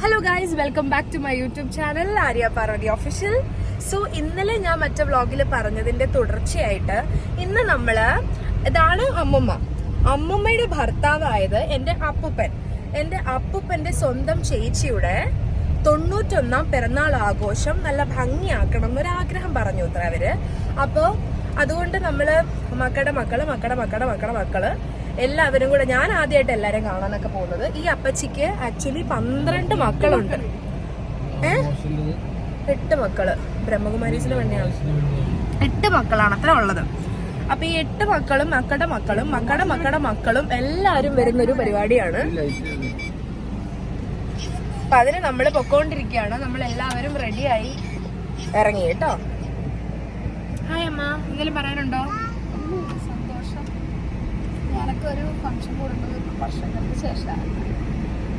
Hello guys, welcome back to my YouTube channel Arya Parvathy official. So ഇന്നലെ ഞാൻ മറ്റേ വ്ളോഗിൽ പറഞ്ഞതിന്റെ തുടർച്ചയായിട്ട് ഇന്ന് ഇതാണ് അമ്മുമ്മയുടെ ഭർത്താവായത് എൻ്റെ അപ്പൂപ്പന്റെ സ്വന്തം ചേച്ചിയുടെ 91 പിറന്നാൾ ആഘോഷം നല്ല ഭംഗിയാക്കണം എന്നൊരാഗ്രഹം പറഞ്ഞു അത്ര അവര്. അപ്പോ അതുകൊണ്ട് നമ്മള് മക്കള് എല്ലാവരും കൂടെ, ഞാൻ ആദ്യമായിട്ട് എല്ലാരും കാണാനൊക്കെ പോകുന്നത്. ഈ അപ്പച്ചിക്ക് ആക്ച്വലി 12 മക്കളുണ്ട്. 8 മക്കള് ബ്രഹ്മകുമാരീസിന് വേണ്ടിയാണ്. 8 മക്കളാണ് അത്ര ഉള്ളത്. അപ്പൊ ഈ 8 മക്കളും മക്കളും എല്ലാരും വരുന്നൊരു പരിപാടിയാണ്. അപ്പൊ അതിന് നമ്മള് പൊക്കോണ്ടിരിക്കുകയാണ്. നമ്മൾ എല്ലാവരും റെഡിയായി ഇറങ്ങി കേട്ടോ. ഹായ് അമ്മ, എന്തെങ്കിലും പറയാനുണ്ടോ? ഒരു ഫംഗ്ഷൻ കൂടുന്നത്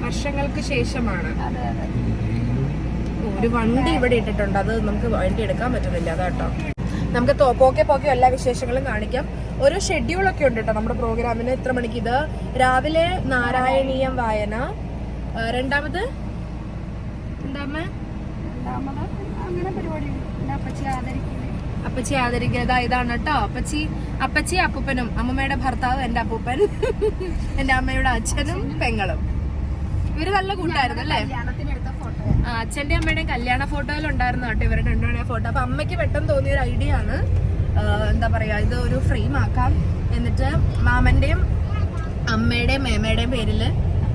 വർഷങ്ങൾക്ക് ശേഷമാണ്. ഒരു വണ്ടി ഇവിടെ ഇട്ടിട്ടുണ്ട്, അത് നമുക്ക് വണ്ടി എടുക്കാൻ പറ്റുന്നില്ല അതാട്ടോ. നമുക്ക് പോക്കെ എല്ലാ വിശേഷങ്ങളും കാണിക്കാം. ഒരു ഷെഡ്യൂളൊക്കെ ഉണ്ട് കേട്ടോ നമ്മുടെ പ്രോഗ്രാമിന്. ഇത്ര മണിക്ക് ഇത് രാവിലെ നാരായണീയം വായന, രണ്ടാമത് അങ്ങനെ പരിപാടി അപ്പച്ചി ആദരിക്കുക. ഇതാണ് കേട്ടോ അപ്പച്ചി അപ്പൂപ്പനും, അമ്മമ്മയുടെ ഭർത്താവ് എൻ്റെ അപ്പൂപ്പൻ, എൻ്റെ അമ്മയുടെ അച്ഛനും പെങ്ങളും. ഇവര് നല്ല കൂട്ടായിരുന്നു അല്ലേ? അച്ഛന്റെ അമ്മയുടെയും കല്യാണ ഫോട്ടോയിൽ ഉണ്ടായിരുന്നു കേട്ടോ ഇവരുടെ രണ്ടുപേരുടെ ഫോട്ടോ. അപ്പൊ അമ്മയ്ക്ക് പെട്ടെന്ന് തോന്നിയ ഒരു ഐഡിയ ആണ്, എന്താ പറയാ, ഇത് ഒരു ഫ്രെയിം ആക്കാം, എന്നിട്ട് മാമന്റെയും അമ്മയുടെയും മേമയുടെയും പേരില്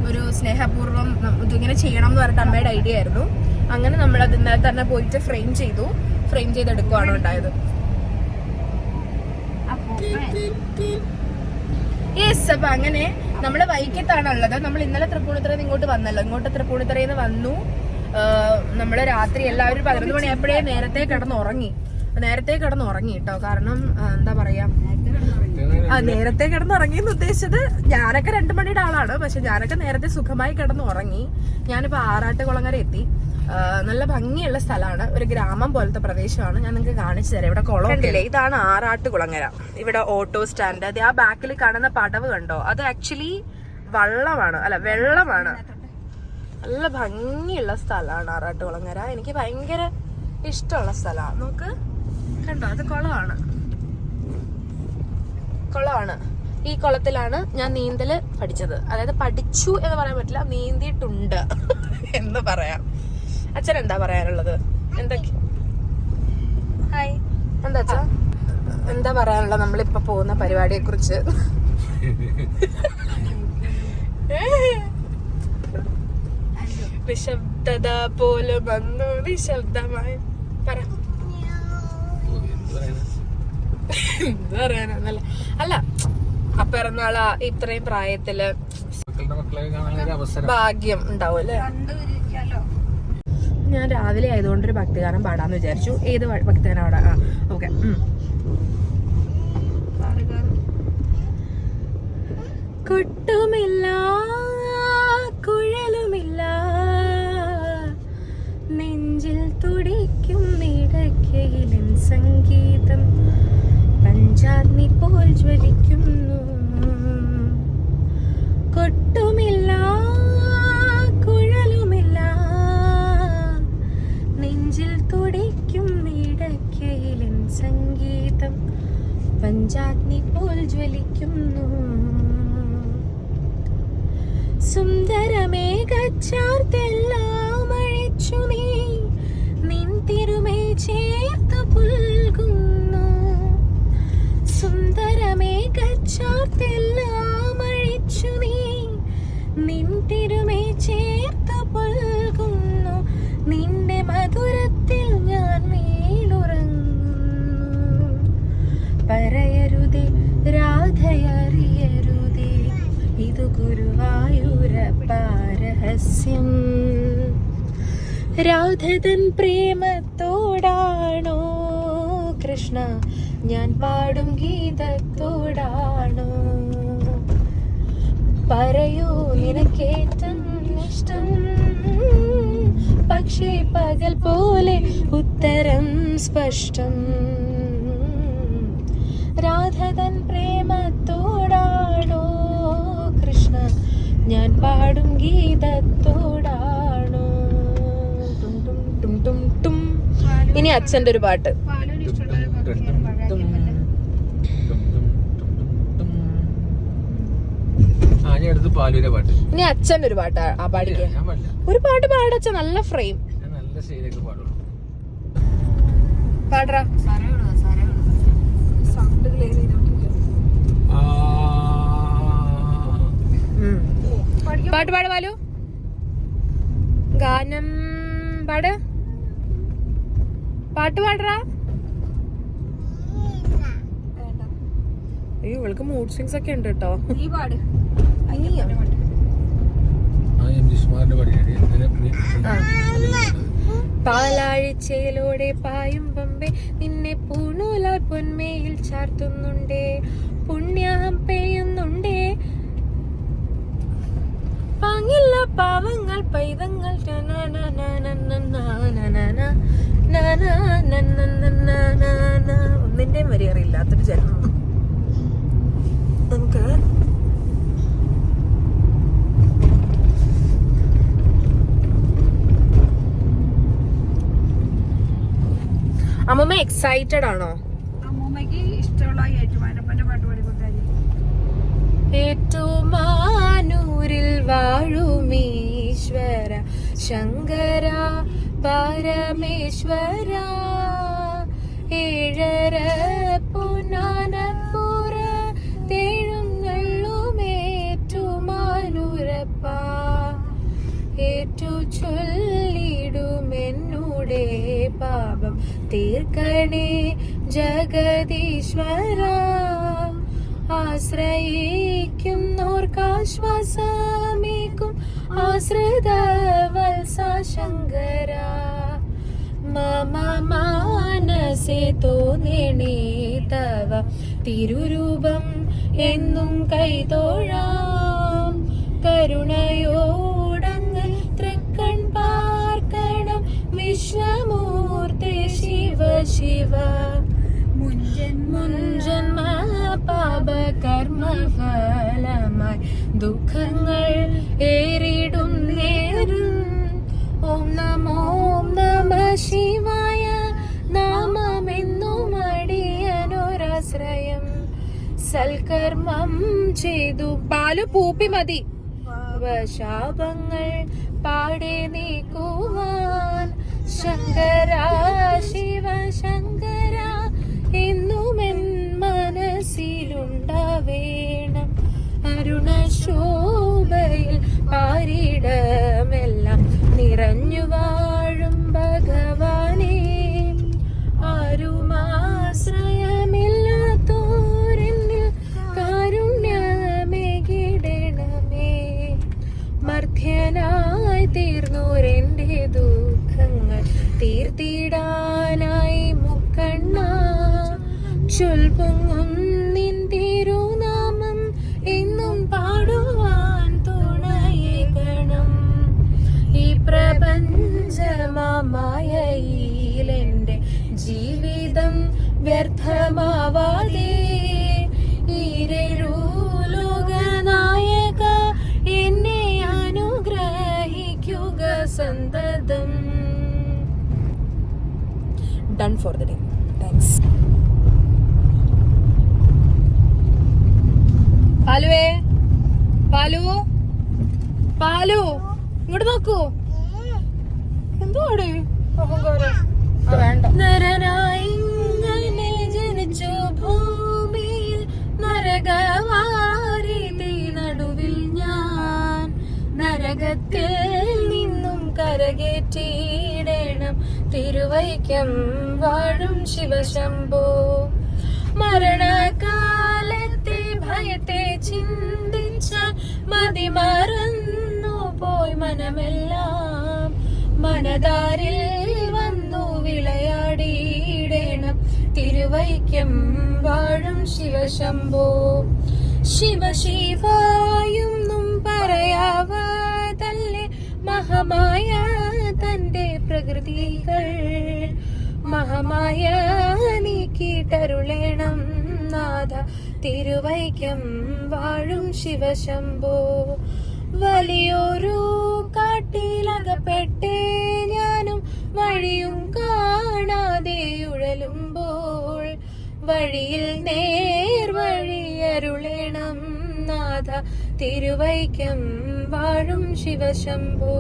ഒരു സ്നേഹപൂർവ്വം ഇതിങ്ങനെ ചെയ്യണം എന്ന് പറഞ്ഞിട്ട് അമ്മയുടെ ഐഡിയ ആയിരുന്നു. അങ്ങനെ നമ്മൾ അത് ഇന്നലെ തന്നെ പോയിട്ട് ഫ്രെയിം ചെയ്തെടുക്കുവാണ് ഉണ്ടായത്. യെസ്. അപ്പൊ അങ്ങനെ നമ്മള് വൈക്കത്താണ് ഉള്ളത്. നമ്മൾ ഇന്നലെ തൃപ്പൂണിത്തുറയിൽ ഇങ്ങോട്ട് വന്നല്ലോ. തൃപ്പൂണിത്തുറയിൽ നിന്ന് വന്നു. നമ്മള് രാത്രി എല്ലാവരും 11 മണിയായപ്പോഴേ നേരത്തെ കിടന്നുറങ്ങി കേട്ടോ. കാരണം എന്താ പറയാ, നേരത്തെ കിടന്നുറങ്ങിയെന്ന് ഉദ്ദേശിച്ചത് ഞാനൊക്കെ 2 മണിയുടെ ആളാണ്. പക്ഷെ ഞാനൊക്കെ നേരത്തെ സുഖമായി കിടന്നുറങ്ങി. ഞാനിപ്പോ ആറാട്ടുകുളങ്ങര എത്തി. നല്ല ഭംഗിയുള്ള സ്ഥലമാണ്, ഒരു ഗ്രാമം പോലത്തെ പ്രദേശമാണ്. ഞാൻ നിങ്ങൾക്ക് കാണിച്ചു തരാം. ഇവിടെ കുളം കണ്ടില്ലേ, ഇതാണ് ആറാട്ടുകുളങ്ങര. ഇവിടെ ഓട്ടോ സ്റ്റാൻഡ്, അത് ആ ബാക്കിൽ കാണുന്ന പടവ് കണ്ടോ, അത് ആക്ച്വലി വെള്ളമാണ്. നല്ല ഭംഗിയുള്ള സ്ഥലമാണ് ആറാട്ടുകുളങ്ങര. എനിക്ക് ഭയങ്കര ഇഷ്ടമുള്ള സ്ഥലമാണ്. നോക്ക് കണ്ടോ, അത് കുളമാണ്. ഈ കുളത്തിലാണ് ഞാൻ നീന്തല് പഠിച്ചത്. അതായത് പഠിച്ചു എന്ന് പറയാൻ പറ്റില്ല, നീന്തിയിട്ടുണ്ട് എന്ന് പറയാം. അച്ഛൻ എന്താ പറയാനുള്ളത്? ഹായ്, എന്താ അച്ഛാ എന്താ പറയാനുള്ളത് നമ്മളിപ്പോ പോകുന്ന പരിപാടിയെ കുറിച്ച്? നിശബ്ദത പോലും വന്നു നിശബ്ദമായി പറ. എന്താ പറയാനല്ല, അല്ല പിറന്നാളാ ഇത്രയും പ്രായത്തില് ഭാഗ്യം ഉണ്ടാവും അല്ലേ. ഞാൻ രാവിലെ ആയതുകൊണ്ടൊരു ഭക്തിഗാനം പാടാന്ന് വിചാരിച്ചു. ഏത് ഭക്തിഗാനം പാടാം? ഓക്കെ. കൊട്ടുമില്ല കുഴലുമില്ല, നെഞ്ചിൽ തുടിക്കും ഇടയ്ക്കയിലും സംഗീതം പഞ്ചാഗ്നി പോൽ ജ്വലിക്കുന്നു. കൊട്ടുമില്ല കുഴലുമില്ല, നെഞ്ചിൽ തുടിക്കും ഇടയ്ക്കയിലും സംഗീതം പഞ്ചാഗ്നി പോൽ ജ്വലിക്കുന്നു. സുന്ദരമേഘച്ചാർത്തെല്ലാം അഴിച്ചു നീ നിൻ തിരുമേ ചേർത്ത് പുൽകുന്നു. സുന്ദരമേഘച്ചാർത്തെല്ലാം അഴിച്ചു നീ നിൻ തിരുമേ ചേർത്ത് പുൽകുന്നു. നിന്റെ മധുരത്തിൽ ഞാൻ വീണുറങ്ങുന്നു. പറയരുതേ രാധയറിയരുതേ, ഇത് ഗുരുവായൂരപ്പ രഹസ്യം. രാധതൻ പ്രേമത്തോടാണോ കൃഷ്ണ ഞാൻ പാടും ഗീതത്തോടാണോ? പറയൂ നിനക്കേറ്റം ഇഷ്ടം, പക്ഷേ പകൽ പോലെ ഉത്തരം സ്പഷ്ടം. രാധതൻ പ്രേമത്തോടാണോ കൃഷ്ണ ഞാൻ പാടും ഗീതത്തോടാണോ. ടും ടും ടും ടും ടും. ഇനി അച്ഛന്റെ ഒരു പാട്ട്. പാലുവിന് ഇഷ്ടമുള്ള ഒരു പക്ഷിയാണ് പഴയപ്പല്ലേ. പാലൂരെ പാട്ട്. ഇനി അച്ഛന്റെ ഒരു പാട്ട് ആ പാടിക്ക. ഞാൻ പാടില്ല. ഒരു പാട്ട് പാടച്ച, നല്ല ഫ്രെയിം ഞാൻ നല്ല സ്റ്റേജിലൊക്കെ പാടുള്ളൂ. പാടറാ. സൗണ്ട് ക്ലിയർ ചെയ്തോണ്ടിരിക്കും. പാട്ട് പാട് പാലു. ഗാനം പാട്. പാട്ട് പാടറാ. വേണ്ട, അയ്യോ ഇവൾക്ക് മൂഡ് സ്വിങ്സ് ഒക്കെ ഉണ്ട് കേട്ടോ. നീ പാട്. നീയോ? പാലാഴ്ചയിലൂടെ പായും പമ്പേ നിന്നെ പൂണൂലാൽ പൊന്മയിൽ ചാർത്തുന്നുണ്ടേ, പുണ്യം പെയ്യുന്നുണ്ടേ, പാങ്ങില്ല പാവങ്ങൾ പൈതങ്ങൾ ഒന്നിന്റെയും വരി അറിയില്ലാത്തൊരു ജന്മം. നമുക്ക് അമ്മമ്മ എക്സൈറ്റഡ് ആണോ? അമ്മൂമ്മക്ക് ഇഷ്ടമുള്ള ഏറ്റുമാനപ്പന്റെ പാട്ട് പാടിക്കൊണ്ടായി. ഏറ്റുമാനൂരിൽ വാഴുമീശ്വര ശങ്കര പരമേശ്വര, ഏഴര പൊന്നാനപ്പുറ തേഴുങ്ങള്ളുമേറ്റുമാനൂരപ്പ, ഏറ്റു ചൊല്ലിടുമെന്നുടെ പാപം തീർക്കണേ ജഗദീശ്വര, ആശ്രയിക്കുന്നോർക്കാശ്വാസമേക്കും ആശ്രിത വത്സ ശങ്കര, മമ മാനസേ തോന്നേണേ തവ തിരുരൂപം എന്നും കൈതൊഴാം, കരുണയോടങ്ങ് തൃക്കൺ പാർക്കണം വിശ്വമൂർത്തി ശിവ ശിവ, മുൻജന്മ പാപ കർമ്മ ഫലമായി ദുഃഖങ്ങൾ ഏറിടും നേരും, ഓം നമോ നമ ശിവായ നാമമെന്നും അടിയനൊരാശ്രയം, സൽക്കർമ്മം ചെയ്തു പാലു പൂപ്പി മതി ശാപങ്ങൾ പാടെ നീക്കുവാൻ, ശങ്കര ശിവ ശങ്കര എന്നുമെൻ മനസ്സിലുണ്ടാവേണം, അരുണശോഭയിൽ പാരിടമെല്ലാം നിറഞ്ഞു വാഴും ഭഗവാനേ, ആരുമാശ്രയമില്ലാത്തോരെന്നിൽ കാരുണ്യമേകിടണമേ, മർത്യനായി തീർന്നോരെന്റെ ദുഃഖങ്ങൾ തീർത്തിടാനായി മുക്കണ്ണ, ചൊൽപൊങ്ങും നിൻ തിരുനാമം എന്നും പാടുവാൻ തുണയേകണം, ഈ പ്രപഞ്ചമായയിലെന്റെ ജീവിതം വ്യർത്ഥമാവാതെ, ഈരൂ ലോകനായക എന്നെ അനുഗ്രഹിക്കുക സന്തതം. Done for the day. Thanks. പാലുവേ, പാലു, പാലു ഇങ്ങോട്ട് നോക്കൂ. എന്തുവാടെ നരനായി ഇങ്ങനെ ജനിച്ചു ഭൂമിയിൽ, നരകവാരിതി നടുവിൽ ഞാൻ, നരകത്തിൽ നിന്നും കരകേറ്റിയിടണം തിരുവൈക്കം വാഴും ശിവശംഭോ, മരണകാലത്തെ ഭയത്തെ ചിന്തിച്ചാൽ മതി മറന്നു പോയി മനമെല്ലാം, മനതാരിൽ വന്നു വിളയാടിയിടണം തിരുവൈക്കം വാഴും ശിവശംഭോ, ശിവശിവായൊന്നും പറയാവതല്ലേ മഹമായ തന്റെ പ്രകൃതികൾ, മഹമായ നീക്കിട്ടരുളേണം നാഥ തിരുവൈക്കം വാഴും ശിവശംഭോ, വലിയൊരു കാട്ടിലകപ്പെട്ടേ ഞാനും വഴിയും കാണാതെ ഉഴലുമ്പോൾ വഴിയിൽ നേർവഴിയരുളേണം നാഥ തിരുവൈക്കം വാഴും ശിവശംഭോ.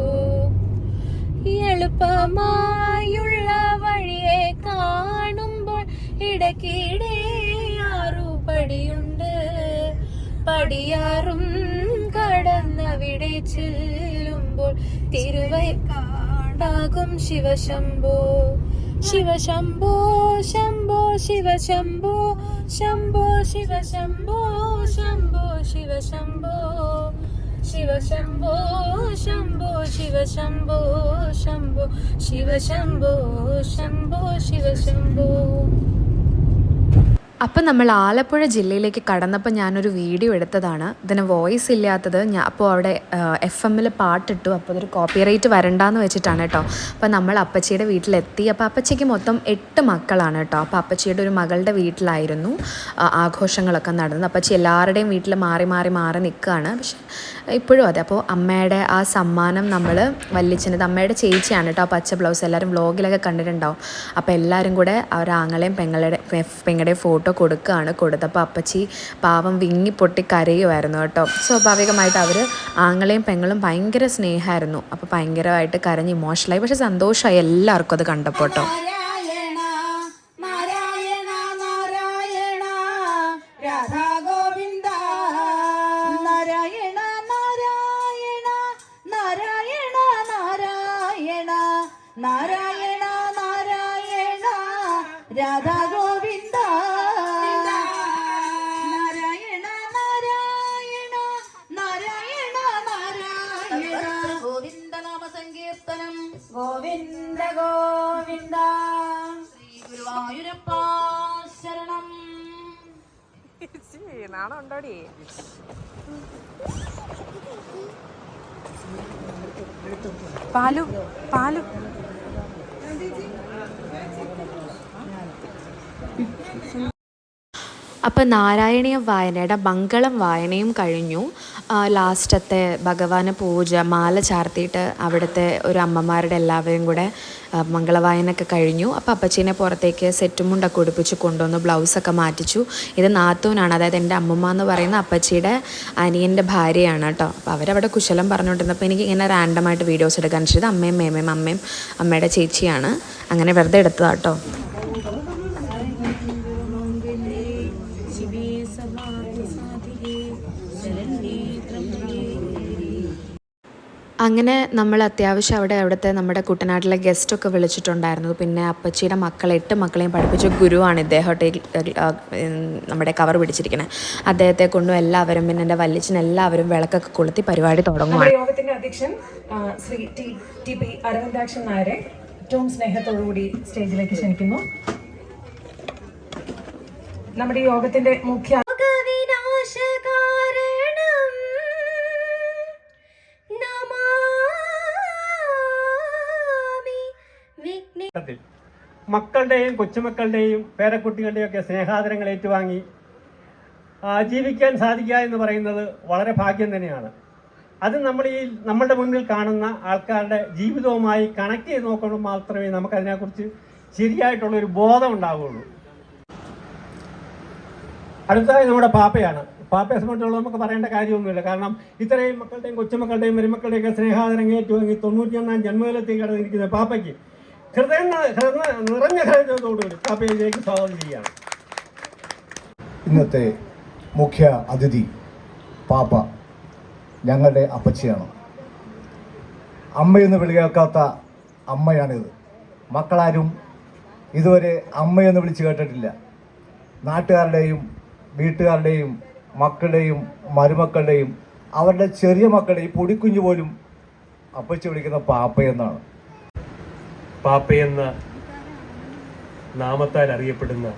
എളുപ്പമായുള്ള വഴിയെ കാണുമ്പോൾ ഇടയ്ക്കിടെ 6 പടിയുണ്ട്. പടിയാറും കടന്നവിടെ ചെല്ലുമ്പോൾ തിരുവൈക്കാടാകും ശിവശംഭോ. ശിവശംഭോ ശംഭോ ശിവശംഭോ ശംഭോ ശിവശംഭോ ശംഭോ ശിവശംഭോ ശിവശംഭോ ശംഭോ ശിവശംഭോ ശംഭോ ശിവശംഭോ ശംഭോ ശിവശംഭോ. അപ്പം നമ്മൾ ആലപ്പുഴ ജില്ലയിലേക്ക് കടന്നപ്പോൾ ഞാനൊരു വീഡിയോ എടുത്തതാണ്. ഇതിന് വോയിസ് ഇല്ലാത്തത് അപ്പോൾ അവിടെ FM പാട്ടിട്ടു. അപ്പോൾ അതൊരു കോപ്പിറൈറ്റ് വരണ്ടാന്ന് വെച്ചിട്ടാണ് കേട്ടോ. അപ്പോൾ നമ്മൾ അപ്പച്ചിയുടെ വീട്ടിലെത്തി. അപ്പോൾ അപ്പച്ചിക്ക് മൊത്തം 8 മക്കളാണ് കേട്ടോ. അപ്പോൾ അപ്പച്ചിയുടെ ഒരു മകളുടെ വീട്ടിലായിരുന്നു ആഘോഷങ്ങളൊക്കെ നടന്നത്. അപ്പച്ചി എല്ലാവരുടെയും വീട്ടിൽ മാറി മാറി മാറി നിൽക്കുകയാണ്. പക്ഷെ ഇപ്പോഴും അതെ. അപ്പോൾ അമ്മയുടെ ആ സമ്മാനം നമ്മൾ വല്യച്ഛനത് അമ്മയുടെ ചേച്ചിയാണ് കേട്ടോ. പച്ച ബ്ലൗസ് എല്ലാവരും വ്ളോഗിലൊക്കെ കണ്ടിട്ടുണ്ടാവും. അപ്പോൾ എല്ലാവരും കൂടെ അവരാങ്ങളെയും പെങ്ങളുടെയും ഫോട്ടോ കൊടുക്കുകയാണ്. കൊടുത്തപ്പോൾ അപ്പച്ചി പാവം വിങ്ങി പൊട്ടി കരയുമായിരുന്നു കേട്ടോ. സ്വാഭാവികമായിട്ട് അവർ ആങ്ങളെയും പെങ്ങളും ഭയങ്കര സ്നേഹമായിരുന്നു. അപ്പോൾ ഭയങ്കരമായിട്ട് കരഞ്ഞ് ഇമോഷണലായി. പക്ഷെ സന്തോഷമായി എല്ലാവർക്കും അത് കണ്ടപ്പോൾ കേട്ടോ. ഗോവിന്ദ ഗോവിന്ദ ശ്രീ ഗുരുവായൂരപ്പ ശരണം. നാണം ഉണ്ടോടി? പാലു പാലു അപ്പോൾ നാരായണീയ വായനയുടെ മംഗളം വായനയും കഴിഞ്ഞു. ലാസ്റ്റത്തെ ഭഗവാന് പൂജ മാല ചാർത്തിയിട്ട് അവിടുത്തെ ഒരു അമ്മമാരുടെ എല്ലാവരും കൂടെ മംഗളവായനൊക്കെ കഴിഞ്ഞു. അപ്പോൾ അപ്പച്ചീനെ പുറത്തേക്ക് സെറ്റും മുണ്ടൊക്കെ ഉടുപ്പിച്ച് കൊണ്ടുവന്നു. ബ്ലൗസൊക്കെ മാറ്റിച്ചു. ഇത് നാത്തൂനാണ്, അതായത് എൻ്റെ അമ്മമ്മ എന്ന് പറയുന്ന അപ്പച്ചിയുടെ അനിയൻ്റെ ഭാര്യയാണ് കേട്ടോ. അപ്പോൾ അവരവിടെ കുശലം പറഞ്ഞുകൊണ്ടിരുന്നപ്പോൾ എനിക്ക് ഇങ്ങനെ റാൻഡമായിട്ട് വീഡിയോസ് എടുക്കാൻ വെച്ചത് അമ്മയും മേമയും അമ്മയും അമ്മയുടെ ചേച്ചിയാണ്. അങ്ങനെ വെറുതെ എടുത്തതാണ് കേട്ടോ. അങ്ങനെ നമ്മൾ അത്യാവശ്യം അവിടുത്തെ നമ്മുടെ കുട്ടനാട്ടിലെ ഗസ്റ്റൊക്കെ വിളിച്ചിട്ടുണ്ടായിരുന്നു. പിന്നെ അപ്പച്ചിയുടെ 8 മക്കളെയും പഠിപ്പിച്ച ഗുരുവാണ് ഇദ്ദേഹം നമ്മുടെ കവർ പിടിച്ചിരിക്കുന്നത്. അദ്ദേഹത്തെ കൊണ്ടും എല്ലാവരും പിന്നെ എൻ്റെ വല്യച്ഛൻ എല്ലാവരും വിളക്കൊക്കെ കൊളുത്തി പരിപാടി തുടങ്ങും. യോഗത്തിന്റെ അധ്യക്ഷൻ ശ്രീ TP അരവിന്ദാക്ഷൻ നായരെ ഏറ്റവും സ്നേഹത്തോടുകൂടി സ്റ്റേജിലേക്ക് ക്ഷണിക്കുന്നു. നമ്മുടെ യോഗത്തിന്റെ മുഖ്യ മക്കളുടെയും കൊച്ചുമക്കളുടെയും പേരക്കുട്ടികളുടെയും ഒക്കെ സ്നേഹാദരങ്ങൾ ഏറ്റുവാങ്ങി ജീവിക്കാൻ സാധിക്കുക എന്ന് പറയുന്നത് വളരെ ഭാഗ്യം തന്നെയാണ്. അത് നമ്മളുടെ മുന്നിൽ കാണുന്ന ആൾക്കാരുടെ ജീവിതവുമായി കണക്ട് ചെയ്ത് നോക്കുമ്പോൾ മാത്രമേ നമുക്കതിനെക്കുറിച്ച് ശരിയായിട്ടുള്ളൊരു ബോധം ഉണ്ടാവുകയുള്ളൂ. അടുത്തതായി നമ്മുടെ പാപ്പയാണ്. പാപ്പയെ സംബന്ധിച്ചുള്ള നമുക്ക് പറയേണ്ട കാര്യമൊന്നുമില്ല. കാരണം ഇത്രയും മക്കളുടെയും കൊച്ചുമക്കളുടെയും മരുമക്കളുടെയൊക്കെ സ്നേഹാദരം ഏറ്റുവാങ്ങി 91 ജന്മദിനത്തിൽ കടന്നിരിക്കുന്ന പാപ്പയ്ക്ക് നിറഞ്ഞ ഹൃദയത്തോടുകൂടി പാപ്പയിലേക്ക് സ്വാഗതം ചെയ്യുകയാണ്. ഇന്നത്തെ മുഖ്യ അതിഥി പാപ്പ ഞങ്ങളുടെ അപ്പച്ചിയാണ്. അമ്മയെന്ന് വിളി കേൾക്കാത്ത അമ്മയാണിത്. മക്കളാരും ഇതുവരെ അമ്മയെന്ന് വിളിച്ച് കേട്ടിട്ടില്ല. നാട്ടുകാരുടെയും വീട്ടുകാരുടെയും മക്കളുടെയും മരുമക്കളുടെയും അവരുടെ ചെറിയ മക്കളുടെ ഈ പൊടിക്കുഞ്ഞു പോലും അപ്പച്ചി വിളിക്കുന്ന പാപ്പയെന്നാണ്. പാപ്പയെന്ന നാമത്താൽ അറിയപ്പെടുന്ന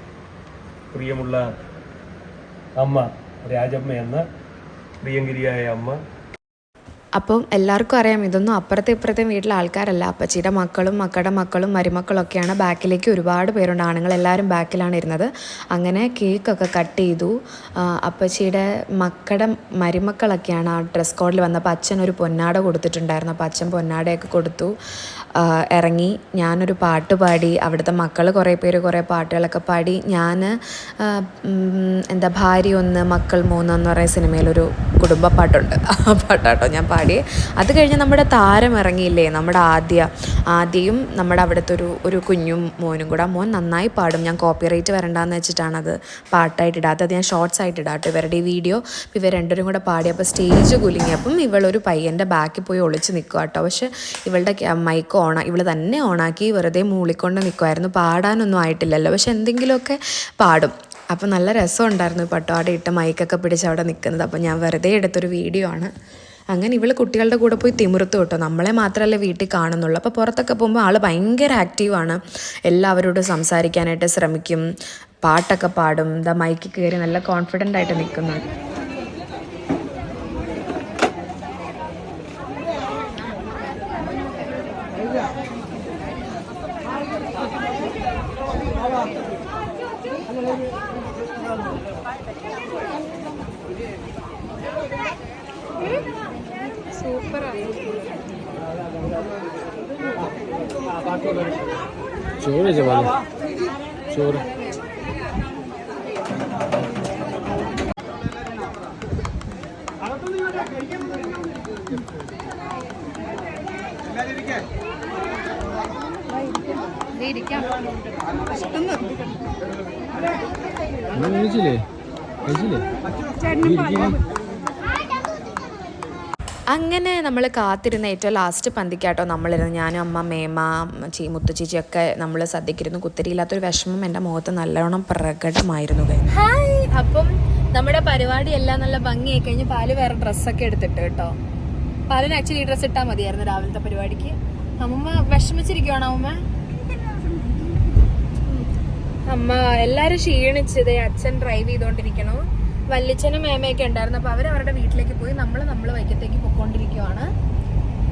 പ്രിയമുള്ള അമ്മ രാജമ്മ എന്ന പ്രിയങ്കരിയായ അമ്മ അപ്പം എല്ലാവർക്കും അറിയാം ഇതൊന്നും അപ്പുറത്തെ ഇപ്പുറത്തെ വീട്ടിലെ ആൾക്കാരല്ല. അപ്പച്ചിയുടെ മക്കളും മക്കളുടെ മക്കളും മരുമക്കളൊക്കെയാണ്. ബാക്കിലേക്ക് ഒരുപാട് പേരുണ്ട്. ആണുങ്ങളെല്ലാവരും ബാക്കിലാണ് ഇരുന്നത്. അങ്ങനെ കേക്കൊക്കെ കട്ട് ചെയ്തു. അപ്പച്ചിയുടെ മക്കളുടെ മരുമക്കളൊക്കെയാണ് ആ ഡ്രസ് കോഡിൽ വന്നപ്പോൾ അച്ഛൻ ഒരു പൊന്നാട കൊടുത്തിട്ടുണ്ടായിരുന്നു. അപ്പോൾ അച്ഛൻ പൊന്നാടയൊക്കെ കൊടുത്തു. ഇറങ്ങി. ഞാനൊരു പാട്ട് പാടി. അവിടുത്തെ മക്കൾ കുറേ പേര് കുറേ പാട്ടുകളൊക്കെ പാടി. ഞാൻ എന്താ ഭാര്യ ഒന്ന് മക്കൾ മൂന്ന് എന്ന് പറയുന്ന സിനിമയിലൊരു കുടുംബ പാട്ടുണ്ട്. ആ പാട്ടാട്ടോ ഞാൻ പാടി. അത് കഴിഞ്ഞ് നമ്മുടെ താരം ഇറങ്ങിയില്ലേ, നമ്മുടെ ആദ്യയും നമ്മുടെ അവിടുത്തെ ഒരു കുഞ്ഞും മോനും കൂടെ. മോൻ നന്നായി പാടും. ഞാൻ കോപ്പിറൈറ്റ് വരണ്ടാന്ന് വെച്ചിട്ടാണത് പാട്ടായിട്ട് ഇടാത്തത്. അത് ഞാൻ ഷോർട്സ് ആയിട്ട് ഇടാട്ടോ ഇവരുടെ ഈ വീഡിയോ. ഇവർ രണ്ടുപേരും കൂടെ പാടിയപ്പോൾ സ്റ്റേജ് കുലുങ്ങിയപ്പം ഇവളൊരു പയ്യൻ്റെ ബാക്കിൽ പോയി ഒളിച്ച് നിൽക്കുക കേട്ടോ. പക്ഷെ ഇവളുടെ മൈക്ക് ഇവൾ തന്നെ ഓണാക്കി വെറുതെ മൂളിക്കൊണ്ട് നിൽക്കുമായിരുന്നു. പാടാനൊന്നും ആയിട്ടില്ലല്ലോ, പക്ഷെ എന്തെങ്കിലുമൊക്കെ പാടും. അപ്പോൾ നല്ല രസമുണ്ടായിരുന്നു പട്ടുപാടി ഇട്ട് മൈക്കൊക്കെ പിടിച്ച് അവിടെ നിൽക്കുന്നത്. അപ്പോൾ ഞാൻ വെറുതെ എടുത്തൊരു വീഡിയോ ആണ്. അങ്ങനെ ഇവൾ കുട്ടികളുടെ കൂടെ പോയി തിമിർത്തു കേട്ടോ. നമ്മളെ മാത്രമല്ലേ വീട്ടിൽ കാണുന്നുള്ളൂ. അപ്പോൾ പുറത്തൊക്കെ പോകുമ്പോൾ ആൾ ഭയങ്കര ആക്റ്റീവാണ്. എല്ലാവരോടും സംസാരിക്കാനായിട്ട് ശ്രമിക്കും, പാട്ടൊക്കെ പാടും. എന്താ മൈക്കിൽ കയറി നല്ല കോൺഫിഡൻ്റ് ആയിട്ട് നിൽക്കുന്നു. ചോറ് ചോറ് കഴിച്ചില്ലേ അങ്ങനെ നമ്മൾ കാത്തിരുന്ന ഏറ്റവും ലാസ്റ്റ് പന്തിക്കാട്ടോ നമ്മളിരുന്ന്. ഞാനും അമ്മ, മേമ, മുത്തുചേച്ചിയൊക്കെ നമ്മൾ സദ്യക്കിരുന്നു. കുത്തിരിയില്ലാത്തൊരു വിഷമം എൻ്റെ മുഖത്ത് നല്ലോണം പ്രകടമായിരുന്നു. ഹായ്. അപ്പം നമ്മുടെ പരിപാടി എല്ലാം നല്ല ഭംഗിയായി കഴിഞ്ഞ് പാല് വേറെ ഡ്രസ്സൊക്കെ എടുത്തിട്ട് കേട്ടോ. പാലിന് ആക്ച്വലി ഈ ഡ്രസ്സ് ഇട്ടാൽ മതിയായിരുന്നു രാവിലത്തെ പരിപാടിക്ക്. അമ്മ വിഷമിച്ചിരിക്കുവാണോ അമ്മ? എല്ലാരും ക്ഷീണിച്ചത്. അച്ഛൻ ഡ്രൈവ് ചെയ്തോണ്ടിരിക്കണു. വല്യച്ഛനും മേമയൊക്കെ ഉണ്ടായിരുന്നു. അപ്പോൾ അവരവരുടെ വീട്ടിലേക്ക് പോയി. നമ്മൾ വൈക്കത്തേക്ക് പൊയ്ക്കൊണ്ടിരിക്കുവാണ്.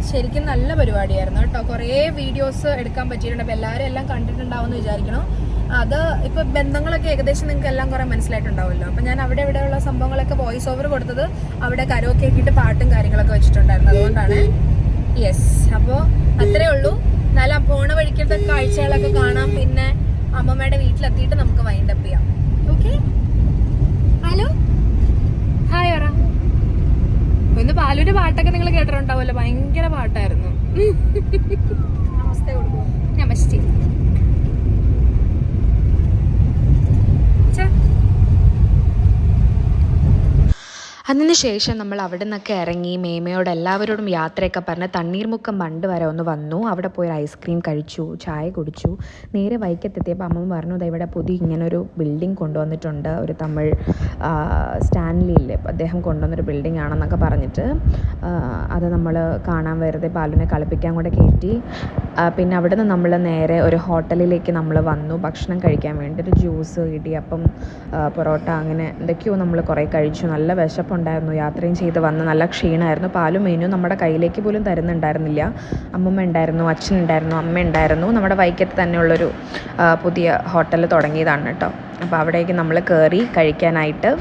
ശരിക്കും നല്ല പരിപാടിയായിരുന്നു കേട്ടോ. കുറേ വീഡിയോസ് എടുക്കാൻ പറ്റിയിട്ടുണ്ട്. അപ്പോൾ എല്ലാവരും എല്ലാം കണ്ടിട്ടുണ്ടാവും എന്ന് വിചാരിക്കണം. അത് ഇപ്പോൾ ബന്ധങ്ങളൊക്കെ ഏകദേശം നിങ്ങൾക്ക് എല്ലാം കുറേ മനസ്സിലായിട്ടുണ്ടാവുമല്ലോ. അപ്പോൾ ഞാൻ അവിടെ ഇവിടെയുള്ള സംഭവങ്ങളൊക്കെ വോയിസ് ഓവർ കൊടുത്തത് അവിടെ കരോക്കെ ആക്കിയിട്ട് പാട്ടും കാര്യങ്ങളൊക്കെ വെച്ചിട്ടുണ്ടായിരുന്നു. അതുകൊണ്ടാണ്. യെസ്. അപ്പോൾ അത്രേ ഉള്ളൂ. എന്നാലും പോണ വഴിക്കത്തെ കാഴ്ചകളൊക്കെ കാണാം. പിന്നെ അമ്മമ്മയുടെ വീട്ടിലെത്തിയിട്ട് നമുക്ക് വൈൻഡപ്പ് ചെയ്യാം. ഓക്കെ. ഹലോ, ഹായ് പറ. ഇന്ന് പാലൂര് പാട്ടൊക്കെ നിങ്ങൾ കേട്ടിട്ടുണ്ടാവുമല്ലോ. ഭയങ്കര പാട്ടായിരുന്നു. നമസ്തേ കൊടുക്കൂ. നമസ്തേ. അതിനുശേഷം നമ്മൾ അവിടെ നിന്നൊക്കെ ഇറങ്ങി മേമയോട് എല്ലാവരോടും യാത്രയൊക്കെ പറഞ്ഞ് തണ്ണീർമുക്കം ബണ്ട് വരെ ഒന്ന് വന്നു. അവിടെ പോയി ഐസ്ക്രീം കഴിച്ചു, ചായ കുടിച്ചു. നേരെ വൈക്കത്തെത്തിയപ്പോൾ അമ്മ പറഞ്ഞു ഇവിടെ പുതിയ ഇങ്ങനൊരു ബിൽഡിംഗ് കൊണ്ടുവന്നിട്ടുണ്ട്, ഒരു തമിഴ് സ്റ്റാൻലിയില്ലേ അദ്ദേഹം കൊണ്ടുവന്നൊരു ബിൽഡിംഗ് ആണെന്നൊക്കെ പറഞ്ഞിട്ട് അത് നമ്മൾ കാണാൻ വെറുതെ പാലുവിനെ കളിപ്പിക്കാൻ കൂടെ കയറ്റി. പിന്നെ അവിടെ നിന്ന് നമ്മൾ നേരെ ഒരു ഹോട്ടലിലേക്ക് നമ്മൾ വന്നു ഭക്ഷണം കഴിക്കാൻ വേണ്ടി. ഒരു ജ്യൂസ്, ഇടിയപ്പം, പൊറോട്ട, അങ്ങനെ എന്തൊക്കെയോ നമ്മൾ കുറേ കഴിച്ചു. നല്ല വിശപ്പുണ്ടായിരുന്നു. യാത്രയും ചെയ്ത് വന്ന് നല്ല ക്ഷീണമായിരുന്നു. പാലും മെനു നമ്മുടെ കയ്യിലേക്ക് പോലും തരുന്നുണ്ടായിരുന്നില്ല. അമ്മമ്മ ഉണ്ടായിരുന്നു, അച്ഛനുണ്ടായിരുന്നു, അമ്മ ഉണ്ടായിരുന്നു. നമ്മുടെ വൈക്കത്ത് തന്നെയുള്ളൊരു പുതിയ ഹോട്ടൽ തുടങ്ങിയതാണ് കേട്ടോ. അപ്പോൾ അവിടേക്ക് നമ്മൾ കയറി കഴിക്കാനായിട്ട്.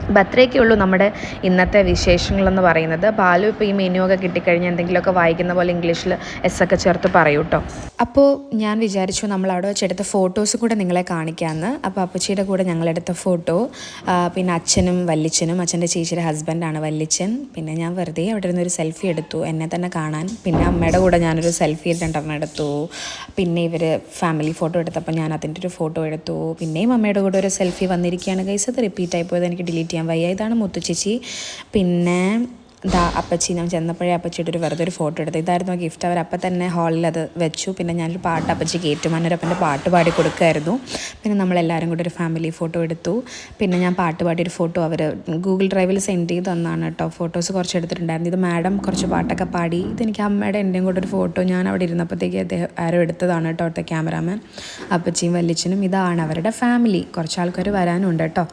അപ്പോൾ അത്രയൊക്കെ ഉള്ളൂ നമ്മുടെ ഇന്നത്തെ വിശേഷങ്ങളെന്ന് പറയുന്നത്. പാലു ഇപ്പോൾ ഈ മെനു ഒക്കെ കിട്ടിക്കഴിഞ്ഞാൽ എന്തെങ്കിലുമൊക്കെ വായിക്കുന്ന പോലെ ഇംഗ്ലീഷിൽ എസ് ഒക്കെ ചേർത്ത് പറയൂ കേട്ടോ. അപ്പോൾ ഞാൻ വിചാരിച്ചു നമ്മൾ അവിടെ വെച്ചെടുത്ത ഫോട്ടോസ് കൂടെ നിങ്ങളെ കാണിക്കാമെന്ന്. അപ്പോൾ അപ്പച്ചിയുടെ കൂടെ ഞങ്ങളെടുത്ത ഫോട്ടോ, പിന്നെ അച്ഛനും വല്യച്ഛനും, അച്ഛൻ്റെ ചേച്ചിയുടെ ഹസ്ബൻഡാണ് വല്യച്ഛൻ. പിന്നെ ഞാൻ വെറുതെ അവിടെ ഇരുന്നൊരു സെൽഫി എടുത്തു എന്നെ തന്നെ കാണാൻ. പിന്നെ അമ്മയുടെ കൂടെ ഞാനൊരു സെൽഫി 2 എടുത്തു. പിന്നെ ഇവർ ഫാമിലി ഫോട്ടോ എടുത്തപ്പോൾ ഞാൻ അതിൻ്റെ ഒരു ഫോട്ടോ എടുത്തു. പിന്നെയും അമ്മയുടെ കൂടെ ഒരു സെൽഫി വന്നിരിക്കുകയാണ് ഗൈസ്. അത് റിപ്പീറ്റായി പോയത് എനിക്ക് ഡിലീറ്റ് ചെയ്യാൻ വയ്യ. ഇതാണ് മുത്തുച്ചേച്ചി. പിന്നെ അപ്പച്ചി, ഞാൻ ചെന്നപ്പോഴേ അപ്പച്ചിയുടെ വെറുതെ ഒരു ഫോട്ടോ എടുത്തു. ഇതായിരുന്നു ഗിഫ്റ്റ്. അവരപ്പം തന്നെ ഹാളിൽ അത് വെച്ചു. പിന്നെ ഞാനൊരു പാട്ട് അപ്പച്ചിക്ക് ഏറ്റുമാനൂരപ്പൻ്റെ പാട്ട് പാടി കൊടുക്കുമായിരുന്നു. പിന്നെ നമ്മളെല്ലാവരും കൂടെ ഒരു ഫാമിലി ഫോട്ടോ എടുത്തു. പിന്നെ ഞാൻ പാട്ട് പാടിയൊരു ഫോട്ടോ അവർ ഗൂഗിൾ ഡ്രൈവിൽ സെൻഡ് ചെയ്ത് തന്നാണ് കേട്ടോ. ഫോട്ടോസ് കുറച്ച് എടുത്തിട്ടുണ്ടായിരുന്നു. ഇത് മാഡം കുറച്ച് പാട്ടൊക്കെ പാടി. ഇതെനിക്ക് അമ്മയുടെ എൻ്റെയും കൂടെ ഒരു ഫോട്ടോ ഞാൻ അവിടെ ഇരുന്നപ്പോഴത്തേക്ക് അദ്ദേഹം ആരോ എടുത്തതാണ് കേട്ടോ, അവിടുത്തെ ക്യാമറാമാൻ. അപ്പച്ചിയും വല്യച്ഛനും. ഇതാണ് അവരുടെ ഫാമിലി. കുറച്ച് ആൾക്കാർ വരാനുണ്ട് കേട്ടോ.